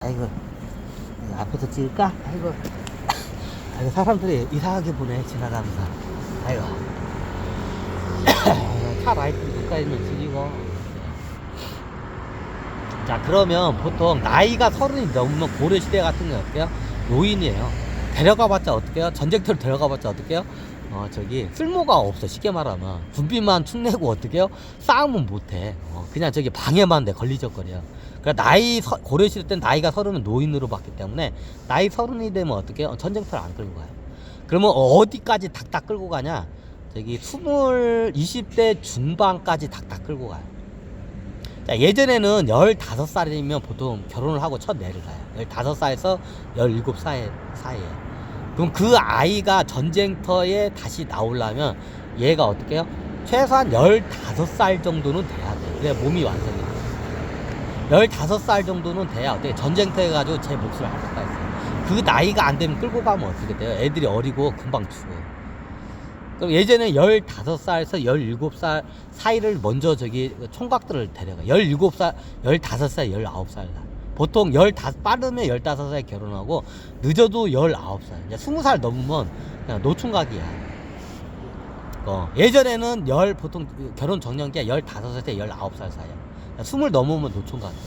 아이고, 앞에서 찍을까? 아이고, 아이고, 사람들이 이상하게 보네, 지나가면서. 아이고, 차 라이트 가까이 있는 집이고. 자, 그러면 보통 나이가 30이 넘으면 고려시대 같은 게 어때요? 노인이에요. 데려가봤자 어떡해요? 전쟁터를 데려가봤자 어떡해요? 저기, 쓸모가 없어, 쉽게 말하면. 군비만 축내고 어떡해요? 싸움은 못해. 그냥 저기 방해만 돼, 걸리적거려. 그러니까 고려시대 때는 나이가 30은 노인으로 봤기 때문에, 나이 30이 되면 어떡해요? 전쟁터를 안 끌고 가요. 그러면 어디까지 닥닥 끌고 가냐? 저기, 20대 중반까지 닥닥 끌고 가요. 자, 예전에는 15살이면 보통 결혼을 하고 첫 내를 가요. 15살에서 17살 사이에. 그럼 그 아이가 전쟁터에 다시 나오려면 얘가 어떻게 해요? 최소한 15살 정도는 돼야 돼. 그래 몸이 완성이 돼. 15살 정도는 돼야 어떻게 전쟁터에 가지고 제 몫을 할 수가 있어요. 그 나이가 안 되면 끌고 가면 어떻게 돼요? 애들이 어리고 금방 죽어. 그럼 예전에 15살에서 17살 사이를 먼저 저기 총각들을 데려가. 17살, 15살, 19살. 보통 빠르면 15살에 결혼하고 늦어도 19살. 이제 20살 넘으면 그냥 노총각이야. 예전에는 보통 결혼 정년기가 15살에서 19살 사이야. 20 넘으면 노총각이야.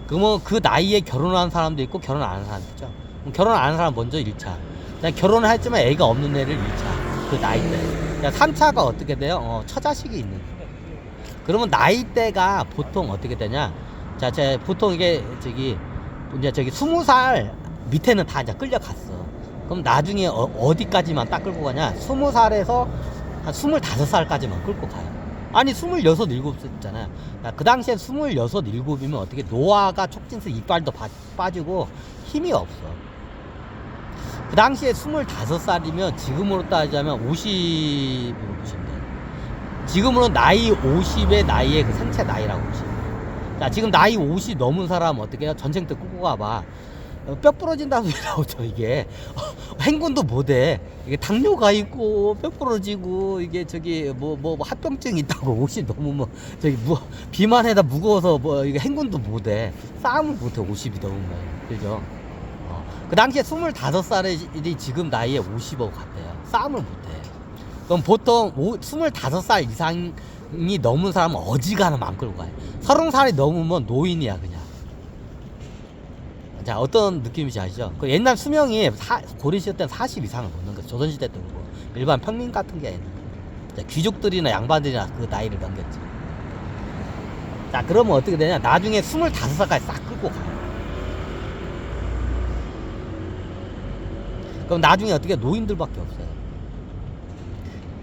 그러면 그 나이에 결혼한 사람도 있고 결혼 안 하는 사람도 있죠. 그럼 결혼 안 하는 사람 먼저 1차. 그냥 결혼을 했지만 애가 없는 애를 2차. 그 나이대. 3차가 어떻게 돼요? 처자식이 있는 거예요. 그러면 나이대가 보통 어떻게 되냐? 자, 보통 이게 이제 20살 밑에는 다 이제 끌려갔어. 그럼 나중에 어디까지만 딱 끌고 가냐? 20살에서 한 25살까지만 끌고 가요. 아니, 26, 7이잖아요. 그 당시에 26, 7이면 어떻게 노화가 촉진해서 이빨도 빠지고 힘이 없어. 그 당시에 25살이면 지금으로 따지자면 50으로 보시면 돼요. 지금으로 나이 50의 나이에 그 생체 나이라고 보시면 돼요. 자, 지금 나이 50 넘은 사람 어떻게 해요? 전쟁 때 끌고 가봐. 뼈 부러진다는 소리 나오죠, 이게. 행군도 못해. 이게 당뇨가 있고, 뼈 부러지고, 이게 합병증 있다고 50 넘으면, 비만에다 무거워서 이게 행군도 못해. 싸움을 못해, 50이 넘으면. 그죠? 그 당시에 25살이 지금 나이에 50억 같대요. 싸움을 못해. 그럼 보통 25살 이상이 넘은 사람은 어지간하면 안 끌고 가요. 30살이 넘으면 노인이야, 그냥. 자, 어떤 느낌인지 아시죠? 그 옛날 수명이 고려시대 때는 40 이상을 못 넘겼어. 조선시대 때는 일반 평민 같은 게 아니라 귀족들이나 양반들이나 그 나이를 넘겼지. 자, 그러면 어떻게 되냐? 나중에 25살까지 싹 끌고 가요. 그럼 나중에 어떻게 노인들밖에 없어요.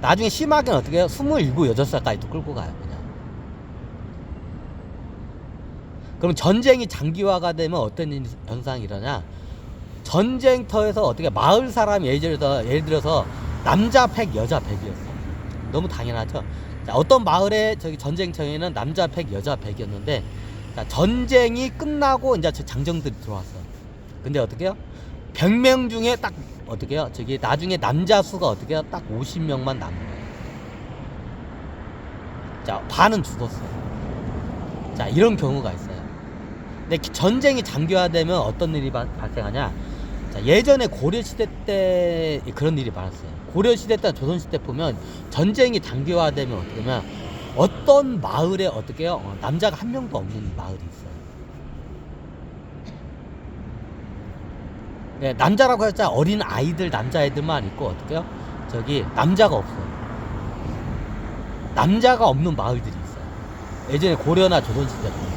나중에 심하게는 어떻게 해요? 27, 6살까지도 끌고 가요, 그냥. 그럼 전쟁이 장기화가 되면 어떤 현상이 일어나냐? 전쟁터에서 어떻게 마을 사람이 예를 들어서 남자 100, 여자 100이었어. 너무 당연하죠? 자, 어떤 마을에 전쟁터에는 남자 100, 여자 100이었는데, 자, 전쟁이 끝나고 이제 장정들이 들어왔어. 근데 어떻게 해요? 100명 중에 딱 어떻게 해요? 나중에 남자 수가 어떻게 해요? 딱 50명만 남은 거예요. 자, 반은 죽었어. 자, 이런 경우가 있어요. 근데 전쟁이 장기화되면 어떤 일이 발생하냐? 자, 예전에 고려시대 때 그런 일이 많았어요. 고려시대 때, 조선시대 보면 전쟁이 장기화되면 어떻게 하면 어떤 마을에 어떻게 해요? 남자가 한 명도 없는 마을이 있어요. 네, 남자라고 했자 어린 아이들, 남자애들만 있고 어떻게 해요? 남자가 없어요. 남자가 없는 마을들이 있어요. 예전에 고려나 조선시대 때.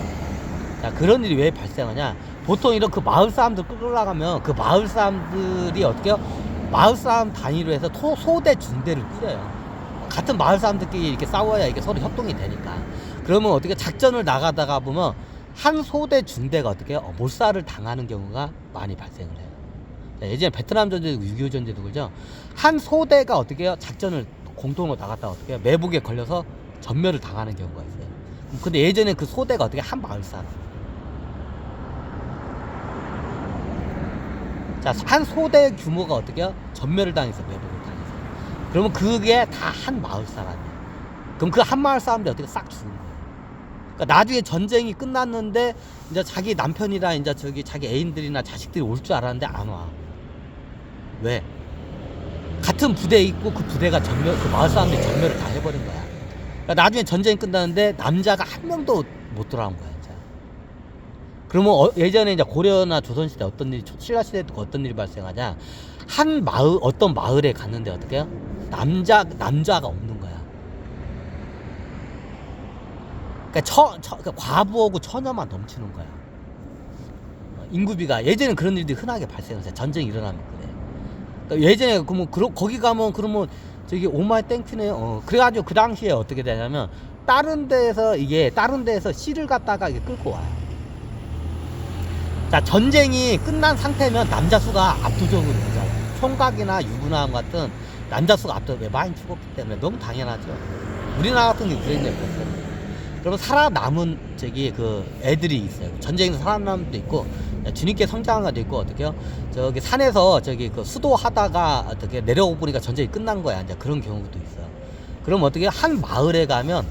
자, 그런 일이 왜 발생하냐? 보통 이런 그 마을 사람들 끌어나가면 그 마을 사람들이 어떻게 해요? 마을 사람 단위로 해서 소대, 중대를 꾸려요. 같은 마을 사람들끼리 이렇게 싸워야 이게 서로 협동이 되니까. 그러면 어떻게 작전을 나가다가 보면 한 소대, 중대가 어떻게 해요? 몰살을 당하는 경우가 많이 발생을 해요. 자, 예전에 베트남 전쟁도 6.25 전쟁도 그죠? 한 소대가 어떻게 해요? 작전을 공동으로 나갔다가 어떻게 해요? 매복에 걸려서 전멸을 당하는 경우가 있어요. 근데 예전에 그 소대가 어떻게 한 마을 사람. 자, 한 소대 규모가 어떻게 해요? 전멸을 당해서 매복을 당해서. 그러면 그게 다 한 마을 사람이에요. 그럼 그 한 마을 사람들이 어떻게 싹 죽은 거예요. 그러니까 나중에 전쟁이 끝났는데 이제 자기 남편이나 이제 저기 자기 애인들이나 자식들이 올 줄 알았는데 안 와. 왜? 같은 부대에 있고 그 부대가 그 마을 사람들이 전멸을 다 해버린 거야. 그러니까 나중에 전쟁이 끝났는데 남자가 한 명도 못 돌아온 거야. 이제. 그러면 예전에 이제 고려나 조선시대 어떤 일이, 신라시대 때 어떤 일이 발생하냐? 한 마을, 어떤 마을에 갔는데 어떻게 해요? 남자가 없는 거야. 그러니까 과부하고 처녀만 넘치는 거야. 인구비가 예전에 그런 일들이 흔하게 발생했어요. 전쟁이 일어나면 그래. 그러니까 예전에 그러면 거기 가면 그러면 저기 오마이 땡큐네. 그래가지고 그 당시에 어떻게 되냐면 다른 데에서 씨를 갖다가 이게 끌고 와요. 자, 전쟁이 끝난 상태면 남자 수가 압도적으로 되잖아요. 총각이나 유부남 같은 남자 수가 압도적으로 많이 죽었기 때문에 너무 당연하죠. 우리나라 같은 경우 그런 일이 없어요. 그러면 살아남은 그 애들이 있어요. 전쟁에서 살아남은 것도 있고 뒤늦게 성장한 것도 있고 어떻게요? 저기 산에서 저기 그 수도하다가 어떻게 내려오고 보니까 전쟁이 끝난 거야. 이제 그런 경우도 있어요. 그럼 어떻게 한 마을에 가면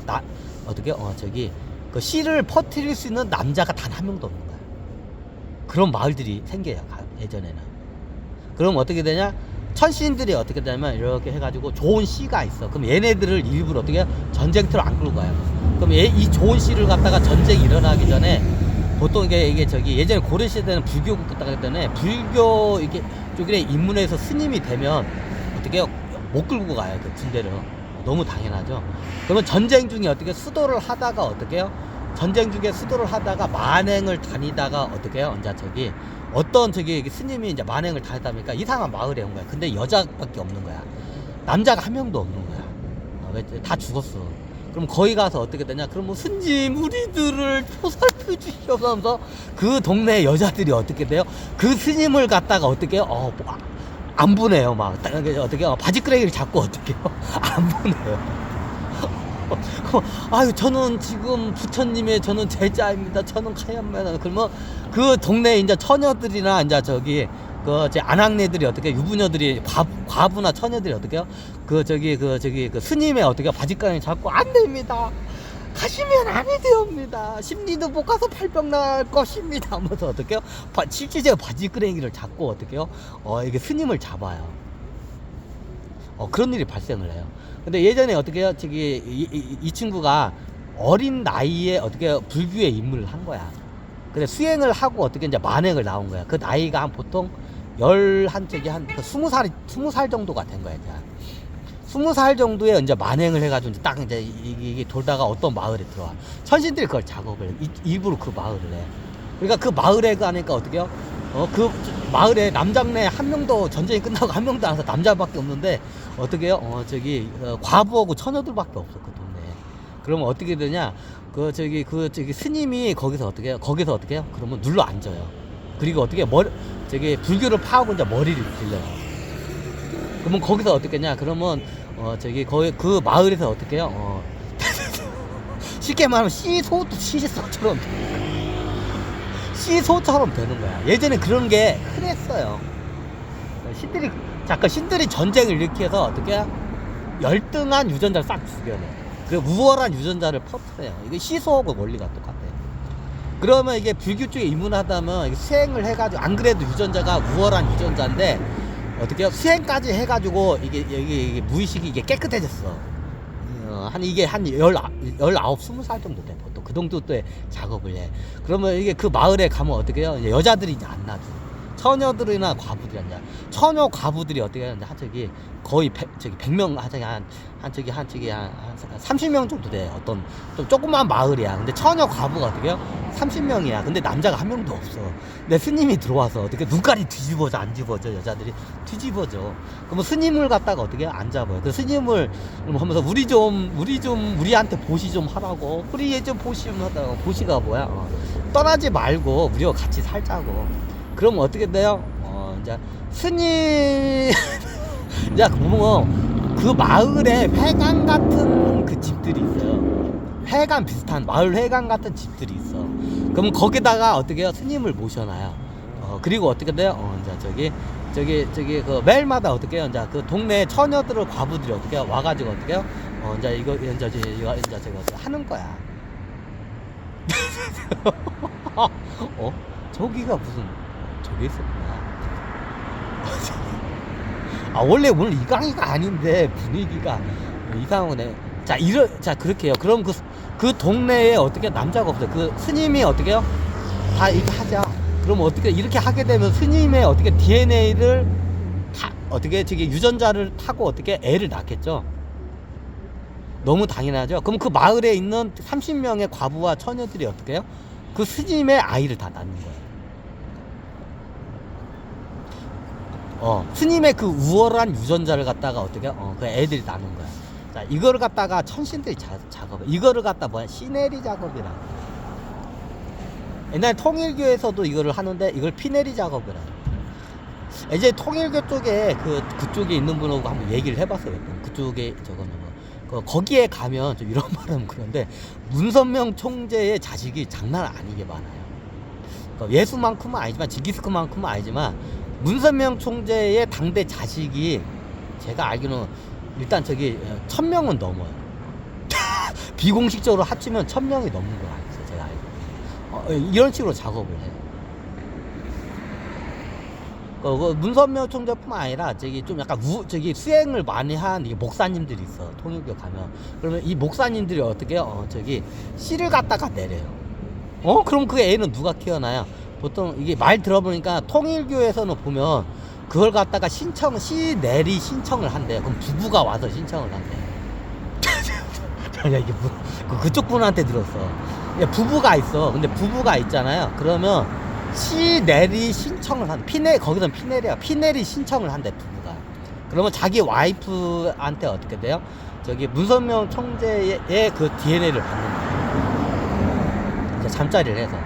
저기 그 씨를 퍼뜨릴 수 있는 남자가 단 한 명도 없는 거야. 그런 마을들이 생겨요. 예전에는. 그럼 어떻게 되냐? 천신들이 어떻게 되냐면 이렇게 해가지고 좋은 씨가 있어. 그럼 얘네들을 일부러 어떻게 해요? 전쟁터로 안 끌고 가요. 그럼 이 좋은 씨를 갖다가 전쟁이 일어나기 전에 보통 이게 저기 예전에 고려시대는 불교국 같다기 때문에 불교 이게 쪽에 입문해서 스님이 되면 어떻게 해요? 못 끌고 가요. 그 군대를. 너무 당연하죠. 그러면 전쟁 중에 어떻게 수도를 하다가 어떻게 해요? 전쟁 중에 수도를 하다가 만행을 다니다가 어떻게 해요? 이제 저기 어떤 저기 스님이 이제 만행을 다니다 보니까 이상한 마을에 온 거야. 근데 여자밖에 없는 거야. 남자가 한 명도 없는 거야. 다 죽었어. 그럼 거기 가서 어떻게 되냐? 그럼 뭐 스님 우리들을 보살펴 주시옵소서 하면서 그 동네 여자들이 어떻게 돼요? 그 스님을 갖다가 어떻게 해요? 안 보내요. 막 어떻게 해요? 바지끄레기를 잡고 어떻게 해요? 안 보내요. 아유, 저는 지금 부처님의 저는 제자입니다. 저는 카얀입니다. 그러면 그 동네 이제 처녀들이나 이제 저기 제 아낙네들이 어떻게 유부녀들이 과부나 처녀들이 어떻게 해요? 그 스님의 어떻게 바지가랑이 잡고 안 됩니다. 가시면 아니 되옵니다. 심리도 못 가서 팔병 날 것입니다. 하면서 어떻게 해요? 실제로 바지끄레기를 잡고 어떻게 해요? 이게 스님을 잡아요. 그런 일이 발생을 해요. 근데 예전에 어떻게 해요? 이 친구가 어린 나이에 어떻게 불교에 입문을 한 거야. 근데 수행을 하고 어떻게 이제 만행을 나온 거야. 그 나이가 한 보통 20살 정도가 된 거야. 이제. 20살 정도에 이제 만행을 해가지고 이제 딱 이제 이게 돌다가 어떤 마을에 들어와. 천신들이 그걸 작업을 해. 일부러 그 마을을 해. 그러니까 그 마을에 가니까 어떻게 해요? 그 마을에 남장네 한 명도 전쟁이 끝나고 한 명도 안 와서 남자밖에 없는데 어떻게 해요? 과부하고 처녀들밖에 없어 그 동네에. 그러면 어떻게 되냐? 스님이 거기서 어떻게 해요? 그러면 눌러 앉아요. 그리고 어떻게 불교를 파하고 이제 머리를 길러요. 그러면 거기서 어떻게 했냐? 그러면 거기 그 마을에서 어떻게 해요? 쉽게 말하면 시소처럼 되는 거야. 예전에 그런 게 흔했어요. 신들이 전쟁을 일으켜서 어떻게 해요? 열등한 유전자를 싹 죽여내. 그리고 우월한 유전자를 퍼뜨려요. 이게 시소하고 원리가 똑같아요. 그러면 이게 불교 쪽에 입문하다면 수행을 해가지고 안 그래도 유전자가 우월한 유전자인데 어떻게 해요? 수행까지 해가지고 이게 무의식이 이게 깨끗해졌어. 한 20살 정도 돼. 보통 그 정도 때 작업을 해. 그러면 이게 그 마을에 가면 어떻게 해요? 이제 여자들이 이제 안 놔줘. 처녀들이나 과부들이 아니라 처녀 과부들이 어떻게 하는데 거의 100명 한 30명 정도 돼. 어떤 좀 조그만 마을이야. 근데 처녀 과부가 어떻게 해요? 30명이야. 근데 남자가 한 명도 없어. 근데 스님이 들어와서 어떻게 눈깔이 뒤집어져 안 뒤집어져. 여자들이 뒤집어져. 그러면 스님을 갖다가 어떻게 해요? 안 잡아요. 그 스님을 하면서 우리한테 보시 좀 하라고. 우리 얘 좀 보시 좀 하다가. 보시가 뭐야? 떠나지 말고 우리와 같이 살자고. 그럼 어떻게 돼요? 이제 스님 이제 그 마을에 회관 같은 그 집들이 있어요. 회관 비슷한 마을 회관 같은 집들이 있어. 그럼 거기다가 어떻게 해요? 스님을 모셔놔요. 그리고 어떻게 돼요? 이제 그 매일마다 어떻게 해요? 이제 그 동네 처녀들을 과부들이 어떻게 해요? 와가지고 어떻게 해요? 이제 이거 하는 거야. 어? 저기가 무슨 저기 있었구나. 아 원래 오늘 이 강의가 아닌데 분위기가 이상하네. 자 그렇게요. 그럼 그 동네에 어떻게 남자가 없어요. 그 스님이 어떻게요? 다 이렇게 하자. 그럼 어떻게 이렇게 하게 되면 스님의 어떻게 DNA를 어떻게 저기 유전자를 타고 어떻게 애를 낳겠죠. 너무 당연하죠. 그럼 그 마을에 있는 30명의 과부와 처녀들이 어떻게 해요? 그 스님의 아이를 다 낳는 거예요. 스님의 그 우월한 유전자를 갖다가 어떻게 그 애들이 낳는 거야. 자, 이거를 갖다가 천신들이 작업해. 이거를 갖다 뭐야? 시네리 작업이라. 옛날 통일교에서도 이거를 하는데 이걸 피네리 작업이라. 이제 통일교 쪽에 그쪽에 있는 분하고 한번 얘기를 해봤어요. 그쪽에 저거는 거기에 가면 좀 이런 말하면 그런데 문선명 총재의 자식이 장난 아니게 많아요. 예수만큼은 아니지만 징기스칸만큼은 아니지만 문선명 총재의 당대 자식이 제가 알기로는 일단 저기 1000명은 넘어요. 비공식적으로 합치면 1000명이 넘는 거 알겠어요. 제가 알기로. 이런 식으로 작업을 해요. 문선명 총재뿐만 아니라 저기 좀 약간 저기 수행을 많이 한 목사님들이 있어. 통일교 가면. 그러면 이 목사님들이 어떻게 해요? 저기 씨를 갖다가 내려요. 그럼 그 애는 누가 키워나요? 보통 이게 말 들어보니까 통일교에서는 보면 그걸 갖다가 씨 내리 신청을 한대요. 그럼 부부가 와서 신청을 한대요. 야, 이게 그쪽 분한테 들었어. 야, 부부가 있어. 근데 부부가 있잖아요. 그러면 씨 내리 신청을 거기선 피내리 신청을 한대, 부부가. 그러면 자기 와이프한테 어떻게 돼요? 저기 문선명 총재의 그 DNA를 받는 거예요. 이제 잠자리를 해서.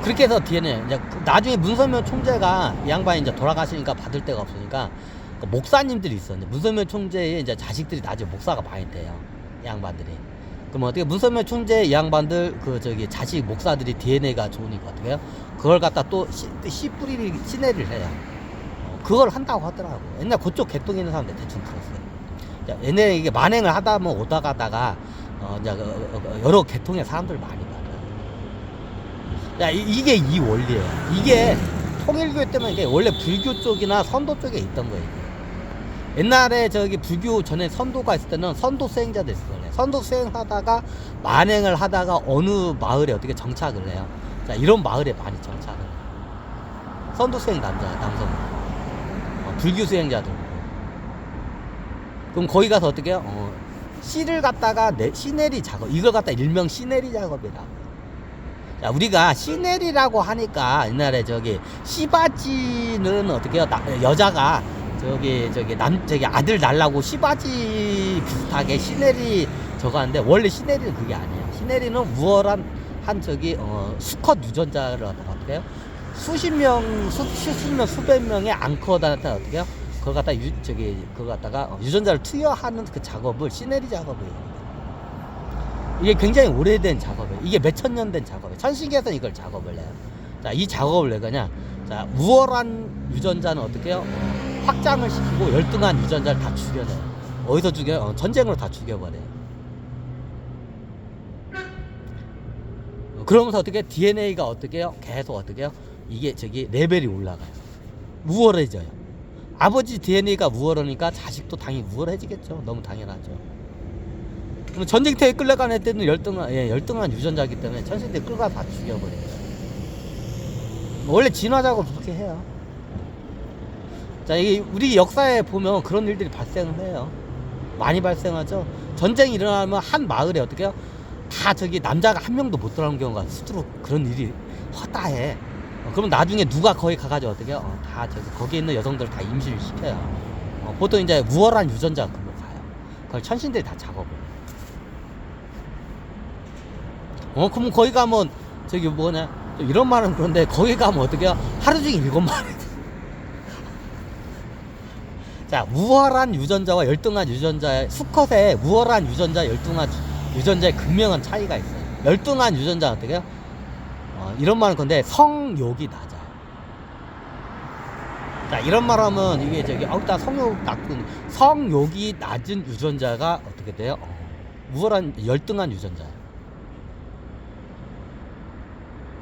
그렇게 해서 DNA, 이제 나중에 문선명 총재가 이 양반이 이제 돌아가시니까 받을 데가 없으니까 목사님들이 있어. 이제 문선명 총재의 이제 자식들이 나중에 목사가 많이 돼요. 이 양반들이. 그럼 어떻게 문선명 총재 이 양반들 저기 자식 목사들이 DNA가 좋으니까 어떻게 해요? 그걸 갖다 또 씨 뿌리를 씨내리를 해요. 그걸 한다고 하더라고. 옛날 그쪽 개똥 있는 사람들 대충 들었어요. 옛날에 이게 만행을 하다 뭐 오다 가다가 이제 여러 개통의 사람들 많이 봐요. 야, 이게 이 원리예요. 이게 통일교 때문에 이게 원래 불교 쪽이나 선도 쪽에 있던 거예요. 옛날에 저기 불교 전에 선도가 있을 때는 선도 수행자들 있을 거예요. 선도 수행하다가 만행을 하다가 어느 마을에 어떻게 정착을 해요. 자, 이런 마을에 많이 정착을 해요. 선도 수행 남성. 불교 수행자들. 그럼 거기 가서 어떻게 해요? 씨를 갖다가 씨내리 작업. 이걸 갖다 일명 씨내리 작업이라. 자, 우리가 씨내리라고 하니까 옛날에 저기 씨바지는 어떻게 해요? 여자가 저기 아들 낳으려고 씨바지 비슷하게 씨내리 저거 하는데 원래 씨내리는 그게 아니에요. 씨내리는 우월한 수컷 유전자를 어떻게 해요? 수십 명, 수백 명의 앙커한테 어떻게 해요? 그걸 갖다가 유전자를 투여하는 그 작업을 씨내리 작업이에요. 이게 굉장히 오래된 작업이에요. 이게 몇천 년 된 작업이에요. 천신계에서는 이걸 작업을 해요. 자, 이 작업을 왜 그러냐? 자, 우월한 유전자는 어떻게 해요? 확장을 시키고 열등한 유전자를 다 죽여내요. 어디서 죽여요? 전쟁으로 다 죽여버려요. 그러면서 어떻게 DNA가 어떻게 해요? 계속 어떻게 해요? 이게 레벨이 올라가요. 우월해져요. 아버지 DNA가 우월하니까 자식도 당연히 우월해지겠죠. 너무 당연하죠. 그럼 전쟁터에 끌려간 애들은 열등한 유전자이기 때문에 천신들 끌어가 다 죽여버려요. 원래 진화 작업을 그렇게 해요. 자, 이게 우리 역사에 보면 그런 일들이 발생을 해요. 많이 발생하죠. 전쟁이 일어나면 한 마을에 어떻게 해요? 다 남자가 한 명도 못 들어가는 경우가 수두룩 그런 일이 허다해. 그럼 나중에 누가 거기 가가지고 어떻게 해요? 다 거기 있는 여성들을 다 임신을 시켜요. 보통 이제 우월한 유전자가 그걸로 가요. 그걸 천신들이 다 작업을 해요. 그럼 거기 가면 이런 말은 그런데 거기 가면 어떻게 해요? 하루 종일 이것 말해. 자, 우월한 유전자와 열등한 유전자의 수컷의 우월한 유전자, 열등한 유전자의 극명한 차이가 있어요. 열등한 유전자는 어떻게 해요? 이런 말은 건데 성욕이 낮아요. 자, 이런 말 하면 이게 나 성욕이 낮은 유전자가 어떻게 돼요? 우월한 열등한 유전자예요.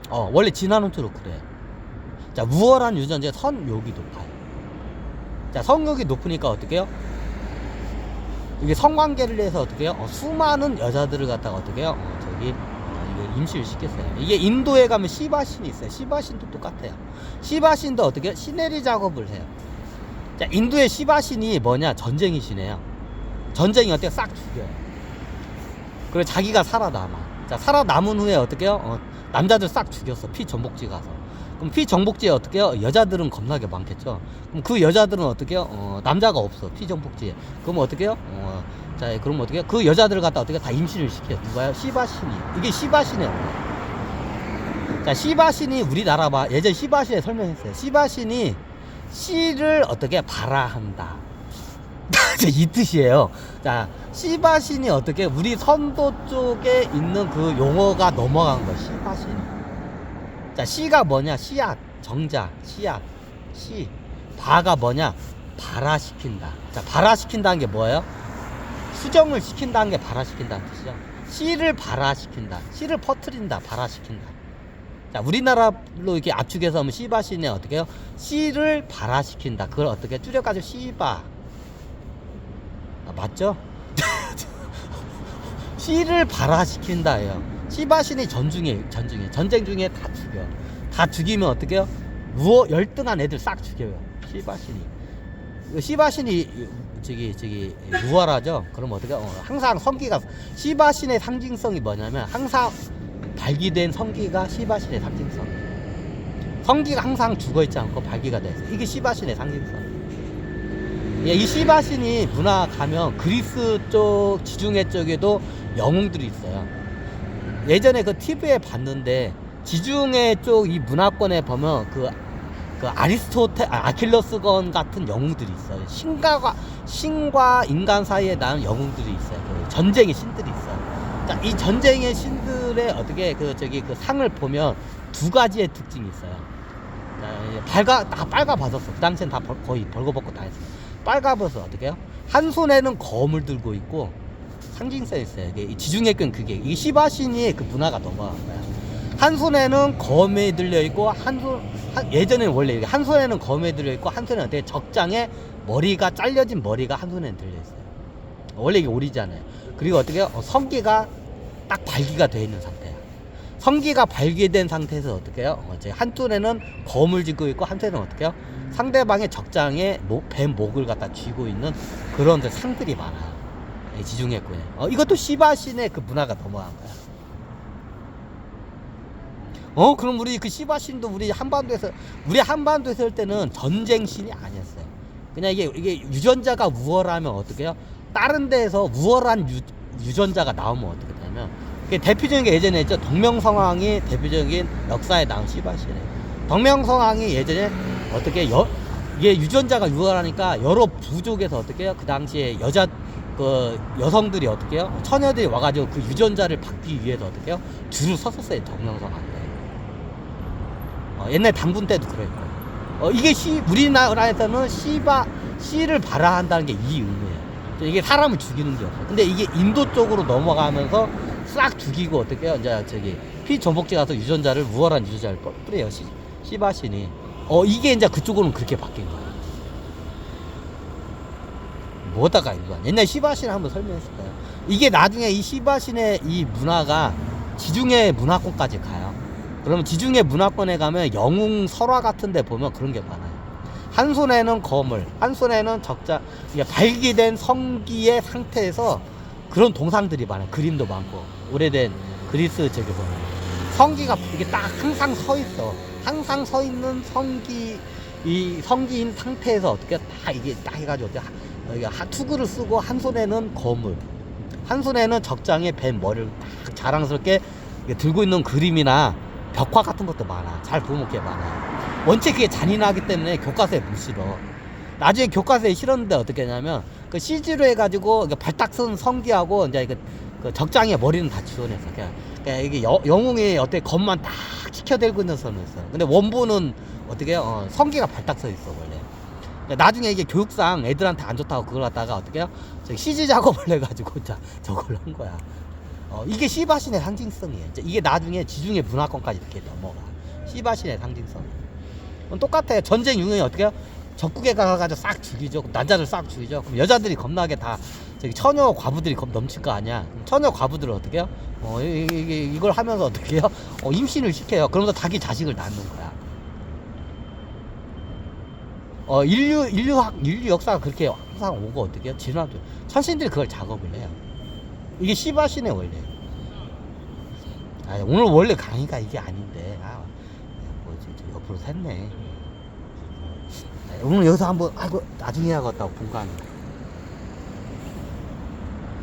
원래 진화론적으로 그래. 자, 우월한 유전자 선욕이 높아요. 자, 성욕이 높으니까 어떻게 해요? 이게 성관계를 해서 어떻게 해요? 수많은 여자들을 갖다가 어떻게 해요? 이거 임신을 시켰어요. 이게 인도에 가면 시바신이 있어요. 시바신도 똑같아요. 시바신도 어떻게 해요? 시내리 작업을 해요. 자, 인도의 시바신이 뭐냐? 전쟁이 신이에요. 전쟁이 어떻게 싹 죽여요. 그리고 자기가 살아남아. 자, 살아남은 후에 어떻게 해요? 남자들 싹 죽였어. 피정복지 가서. 그럼 피정복지에 어떻게 해요? 여자들은 겁나게 많겠죠. 그럼 그 여자들은 어떻게 해요? 남자가 없어. 피정복지에. 그럼 어떻게 해요? 자, 그럼 어떻게 해요? 그 여자들을 갖다 어떻게 다 임신을 시켜요. 누가요? 시바신이. 이게 시바신이에요. 자, 시바신이 우리나라 예전 시바신에 설명했어요. 시바신이 씨를 어떻게 발화한다. 이 뜻이에요. 자, 시바신이 어떻게 우리 선도 쪽에 있는 그 용어가 넘어간 거야. 시바신. 자, 씨가 뭐냐? 씨앗, 정자, 씨앗, 씨. 바가 뭐냐? 발화시킨다. 자, 발화시킨다는 게 뭐예요? 수정을 시킨다는 게 발화시킨다는 뜻이죠. 씨를 발화시킨다. 씨를 퍼뜨린다. 발화시킨다. 자, 우리나라로 이렇게 압축해서 하면 씨바신에 어떻게 해요? 씨를 발화시킨다. 그걸 어떻게 줄여가지고 씨바. 맞죠? 씨를 발화시킨다예요. 시바신이 전쟁 중에 다 죽여. 다 죽이면 어떻게 해요? 열등한 애들 싹 죽여요. 시바신이. 시바신이 우월하죠? 그럼 어떻게 해요? 항상 성기가, 시바신의 상징성이 뭐냐면 항상 발기된 성기가 시바신의 상징성. 성기가 항상 죽어있지 않고 발기가 돼 있어요. 이게 시바신의 상징성. 이 시바신이 문화 가면 그리스 쪽, 지중해 쪽에도 영웅들이 있어요. 예전에 그 TV에 봤는데 지중해 쪽 이 문화권에 보면 그 아킬러스건 같은 영웅들이 있어요. 신과 인간 사이에 나는 영웅들이 있어요. 그 전쟁의 신들이 있어요. 자, 이 전쟁의 신들의 어떻게 그 상을 보면 두 가지의 특징이 있어요. 자, 다 빨가벗었어. 그 당시엔 다 거의 벌거벗고 다 했어요. 빨가벗어 어떻게 해요? 한 손에는 검을 들고 있고 상징성이 있어요. 이게 지중해권 이게 시바신이 그 문화가 넘어간 거야. 한 손에는 검에 들려 있고 예전에는 원래 한 손에는 검에 들려 있고 한 손에는 어떻게 적장에 머리가 잘려진 머리가 한 손에는 들려 있어요. 원래 이게 오리잖아요. 그리고 어떻게 해요? 성기가 딱 발기가 되어 있는 상태야. 성기가 발기된 상태에서 어떻게 해요? 한 손에는 검을 쥐고 있고 한 손에는 어떻게 해요? 상대방의 적장에 뱀 목을 갖다 쥐고 있는 그런 상들이 많아요. 지중해권에. 이것도 시바신의 그 문화가 넘어간 거야. 그럼 우리 그 시바신도 우리 한반도에서 할 때는 전쟁신이 아니었어요. 그냥 이게 유전자가 우월하면 어떻게 해요? 다른 데에서 우월한 유전자가 나오면 어떻게 되냐면, 대표적인 게 예전에 있죠. 동명성왕이 대표적인 역사에 나온 시바신이에요. 동명성왕이 예전에 어떻게 이게 유전자가 우월하니까 여러 부족에서 어떻게 해요? 그 당시에 여성들이 어떻게 해요? 처녀들이 와가지고 그 유전자를 받기 위해서 어떻게 해요? 줄을 섰었어요. 동명성왕에. 옛날 당군 때도 그랬고. 이게 우리나라에서는 씨를 발화한다는 게 이 의미예요. 이게 사람을 죽이는 게 없어. 근데 이게 인도 쪽으로 넘어가면서 싹 죽이고 어떻게 해요? 이제 피전복지 가서 우월한 유전자를 뿌려요. 시바신이. 이게 이제 그쪽으로는 그렇게 바뀐 거예요. 뭐다가 이거 옛날 시바신 한번 설명했을 거예요. 이게 나중에 이 시바신의 이 문화가 지중해 문화권까지 가요. 그러면 지중해 문화권에 가면 영웅 설화 같은 데 보면 그런 게 많아요. 한 손에는 검을, 한 손에는 발기된 성기의 상태에서 그런 동상들이 많아요. 그림도 많고. 오래된 그리스 저기 보면 성기가 이게 딱 항상 서 있어. 항상 서 있는 성기인 상태에서 어떻게 이게 딱 해가지고 투구를 쓰고 한 손에는 검을, 한 손에는 적장에 뱀 머리를 딱 자랑스럽게 들고 있는 그림이나 벽화 같은 것도 많아. 잘 보면 꽤 많아요. 원체 그게 잔인하기 때문에 교과서에 못 실어. 나중에 교과서에 실었는데 어떻게 하냐면 그 CG로 해가지고 발딱 쓴 성기하고 이제 그 적장에 머리는 다 지워냈어. 그러니까 이게 영웅이 어떻게 겉만 딱 치켜들고 있는 선을 있어. 근데 원본은 어떻게 해요? 성기가 발딱 서 있어 원래. 나중에 이게 교육상 애들한테 안 좋다고 그걸 갖다가 어떻게 해요? CG 작업을 해가지고 저걸 한 거야. 이게 씨바신의 상징성이에요. 이게 나중에 지중해 문화권까지 이렇게 넘어가. 씨바신의 상징성. 똑같아요. 전쟁 유형이 어떻게 해요? 적국에 가가지고 싹 죽이죠. 남자들 싹 죽이죠. 그럼 여자들이 겁나게 다 저기 처녀 과부들이 넘칠 거 아니야. 그럼 처녀 과부들을 어떻게 해요? 이걸 하면서 어떻게 해요? 임신을 시켜요. 그러면서 자기 자식을 낳는 거야. 인류 역사가 그렇게 항상 오고 어떻게 해요? 진화도. 천신들이 그걸 작업을 해요. 이게 씨바신의 원리예요. 오늘 원래 강의가 이게 아닌데, 옆으로 샜네. 오늘 여기서 한번, 나중에 하겠다고 본 거 아니야.